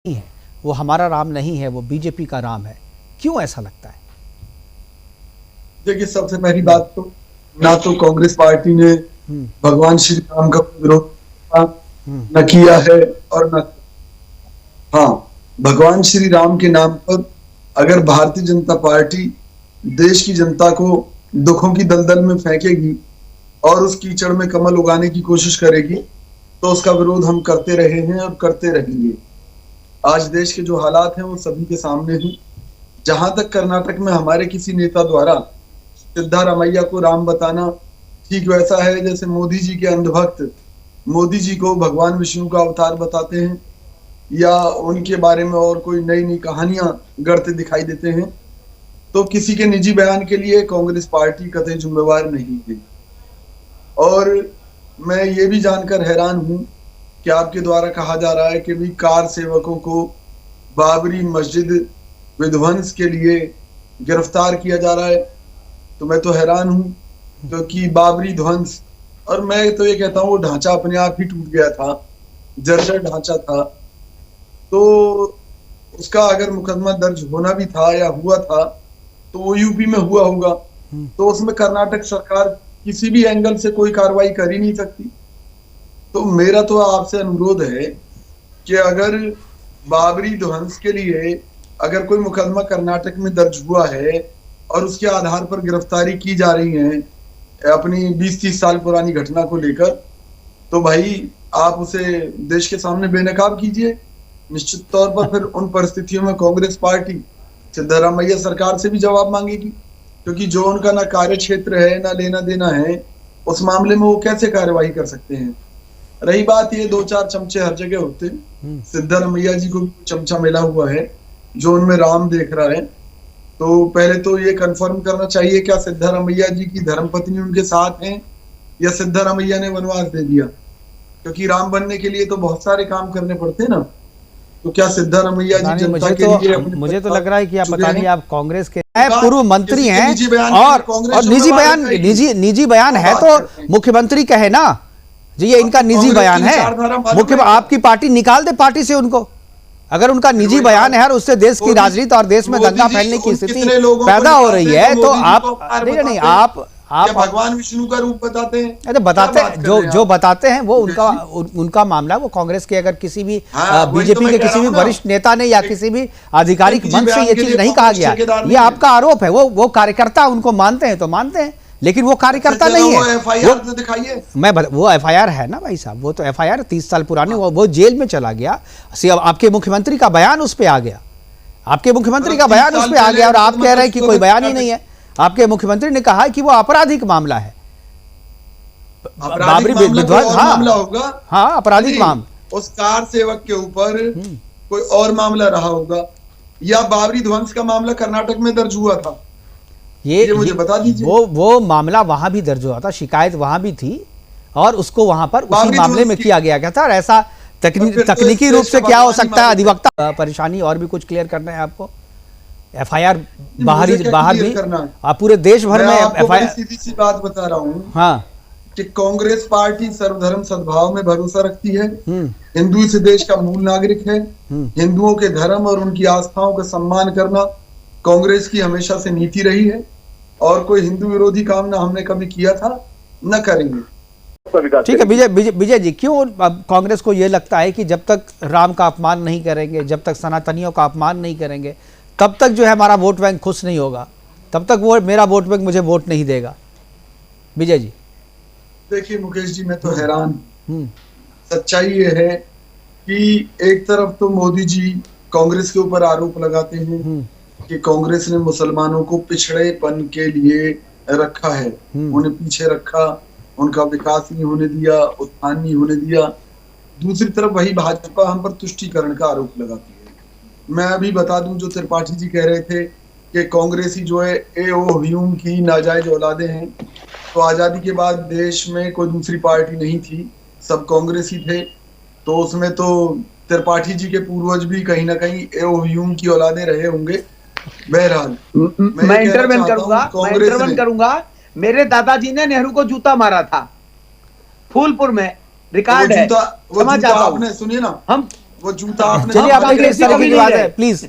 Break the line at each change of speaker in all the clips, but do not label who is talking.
नहीं है, वो हमारा राम नहीं है, वो बीजेपी का राम है। क्यों ऐसा लगता है?
देखिए, सबसे पहली बात तो ना तो कांग्रेस पार्टी ने भगवान श्री राम का विरोध न किया है और न हाँ, भगवान श्री राम के नाम पर अगर भारतीय जनता पार्टी देश की जनता को दुखों की दलदल में फेंकेगी और उस कीचड़ में कमल उगाने की कोशिश करेगी तो उसका विरोध हम करते रहे हैं और करते रहेंगे। आज देश के जो हालात हैं वो सभी के सामने हैं। जहां तक कर्नाटक में हमारे किसी नेता द्वारा सिद्धारमैया को राम बताना ठीक वैसा है जैसे मोदी जी के अंधभक्त मोदी जी को भगवान विष्णु का अवतार बताते हैं या उनके बारे में और कोई नई नई कहानियां गढ़ते दिखाई देते हैं, तो किसी के निजी बयान के लिए कांग्रेस पार्टी कतई जिम्मेवार नहीं है। और मैं ये भी जानकर हैरान हूं कि आपके द्वारा कहा जा रहा है कि भी कार सेवकों को बाबरी मस्जिद विध्वंस के लिए गिरफ्तार किया जा रहा है, तो मैं तो हैरान हूं क्योंकि बाबरी ध्वंस, और मैं तो ये कहता हूँ वो ढांचा अपने आप ही टूट गया था, जर्जर ढांचा था, तो उसका अगर मुकदमा दर्ज होना भी था या हुआ था तो वो यूपी में हुआ होगा, तो उसमें कर्नाटक सरकार किसी भी एंगल से कोई कार्रवाई कर ही नहीं सकती। तो मेरा तो आपसे अनुरोध है कि अगर बाबरी ध्वंस के लिए अगर कोई मुकदमा कर्नाटक में दर्ज हुआ है और उसके आधार पर गिरफ्तारी की जा रही है अपनी 20-30 साल पुरानी घटना को लेकर, तो भाई आप उसे देश के सामने बेनकाब कीजिए। निश्चित तौर पर फिर उन परिस्थितियों में कांग्रेस पार्टी सिद्धारमैया सरकार से भी जवाब मांगेगी, क्योंकि जो उनका ना कार्य क्षेत्र है ना लेना देना है, उस मामले में वो कैसे कार्यवाही कर सकते हैं। रही बात ये 2-4 चमचे हर जगह होते हैं, सिद्धारमैया जी को भी चमचा मिला हुआ है जो उनमें राम देख रहा है, तो पहले तो ये कंफर्म करना चाहिए क्या सिद्धारमैया जी की धर्मपत्नी उनके साथ हैं या सिद्धारमैया ने वनवास दे दिया, क्योंकि राम बनने के लिए तो बहुत सारे काम करने पड़ते हैं ना। तो क्या सिद्धारमैया जी जनता के लिए
मुझे तो लग रहा है कि आप पता नहीं, आप कांग्रेस के पूर्व मंत्री हैं और निजी बयान है तो मुख्यमंत्री कहे ना जी, ये इनका निजी बयान है, मुख्य आपकी पार्टी निकाल दे पार्टी से उनको। अगर उनका निजी बयान है और उससे देश की राजनीति और देश में दंगा फैलने की स्थिति पैदा हो रही है, तो आप नहीं आप
भगवान विष्णु का रूप बताते हैं।
अरे बताते हैं, जो बताते हैं वो उनका मामला, वो कांग्रेस के अगर किसी भी बीजेपी के किसी भी वरिष्ठ नेता ने या किसी भी आधिकारिक मंच से ये चीज नहीं कहा गया, ये आपका आरोप है। वो कार्यकर्ता उनको मानते हैं तो मानते हैं, लेकिन वो कार्यकर्ता नहीं है।
वो दिखाइए,
वो एफआईआर है ना भाई साहब, वो तो एफआईआर 30 साल पुरानी, वो जेल में चला गया। आपके मुख्यमंत्री का बयान उस पे आ गया, आपके मुख्यमंत्री का बयान उस पे आ गया और आप कह रहे हैं कि कोई बयान ही नहीं है। आपके मुख्यमंत्री ने कहा कि वो आपराधिक मामला है, बाबरी विध्वंस। हाँ, आपराधिक मामला।
उस कार सेवक के ऊपर कोई और मामला रहा होगा या बाबरी ध्वंस का मामला कर्नाटक में दर्ज हुआ था, ये मुझे बता दीजिए।
वो मामला वहां भी दर्ज हुआ था, शिकायत वहां भी थी और उसको वहां पर उसी मामले में किया गया था। और ऐसा तकनीकी रूप से क्या हो सकता है, अधिवक्ता परेशानी और भी कुछ क्लियर करना है आपको। एफआईआर बाहर भी आप पूरे देश भर में एफआईआर।
सीधी सी बात बता रहा हूँ
हाँ,
कि कांग्रेस पार्टी सर्वधर्म सद्भाव में भरोसा रखती है, हिंदू इस देश का मूल नागरिक है, हिंदुओं के धर्म और उनकी आस्थाओं का सम्मान करना कांग्रेस की हमेशा से नीति रही है और कोई हिंदू विरोधी काम ना हमने कभी किया था न करेंगे।
ठीक है विजय जी, क्यों कांग्रेस को यह लगता है कि जब तक राम का अपमान नहीं करेंगे, जब तक सनातनियों का अपमान नहीं करेंगे, तब तक जो है हमारा वोट बैंक खुश नहीं होगा, तब तक वो मेरा वोट बैंक मुझे वोट नहीं देगा? विजय जी
देखिए मुकेश जी, मैं तो हैरान। सच्चाई ये है कि एक तरफ तो मोदी जी कांग्रेस के ऊपर आरोप लगाते हैं कि कांग्रेस ने मुसलमानों को पिछड़ेपन के लिए रखा है, उन्हें पीछे रखा, उनका विकास नहीं होने दिया, उत्थान नहीं होने दिया। दूसरी तरफ वही भाजपा हम पर तुष्टीकरण का आरोप लगाती है। मैं अभी बता दूं, जो त्रिपाठी जी कह रहे थे कि कांग्रेसी जो है एओ ह्यूम की नाजायज औलादे हैं, तो आजादी के बाद देश में कोई दूसरी पार्टी नहीं थी, सब कांग्रेसी थे, तो उसमें तो त्रिपाठी जी के पूर्वज भी कहीं ना कहीं एओ ह्यूम की औलादे रहे होंगे। बहरहाल
मैं इंटरवेन करूंगा। मेरे दादाजी ने नेहरू को जूता मारा था फूलपुर में, रिकॉर्ड है।
आपने सुनिए ना,
हम
वो जूता आपने
चलिए आप देखिए इस तरीके की बात है प्लीज।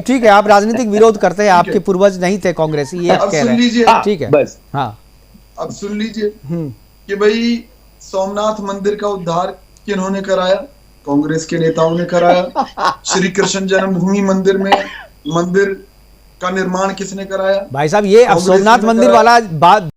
ठीक है आप राजनीतिक विरोध करते हैं, आपके पूर्वज नहीं थे कांग्रेसी, ये कह रहे हैं, ठीक है बस। हाँ
अब सुन लीजिए कि भाई सोमनाथ मंदिर का उद्धार किन्होंने कराया? कांग्रेस के नेताओं ने कराया। श्री कृष्ण जन्मभूमि मंदिर में मंदिर का निर्माण किसने कराया?
भाई साहब ये अब सोमनाथ मंदिर वाला बात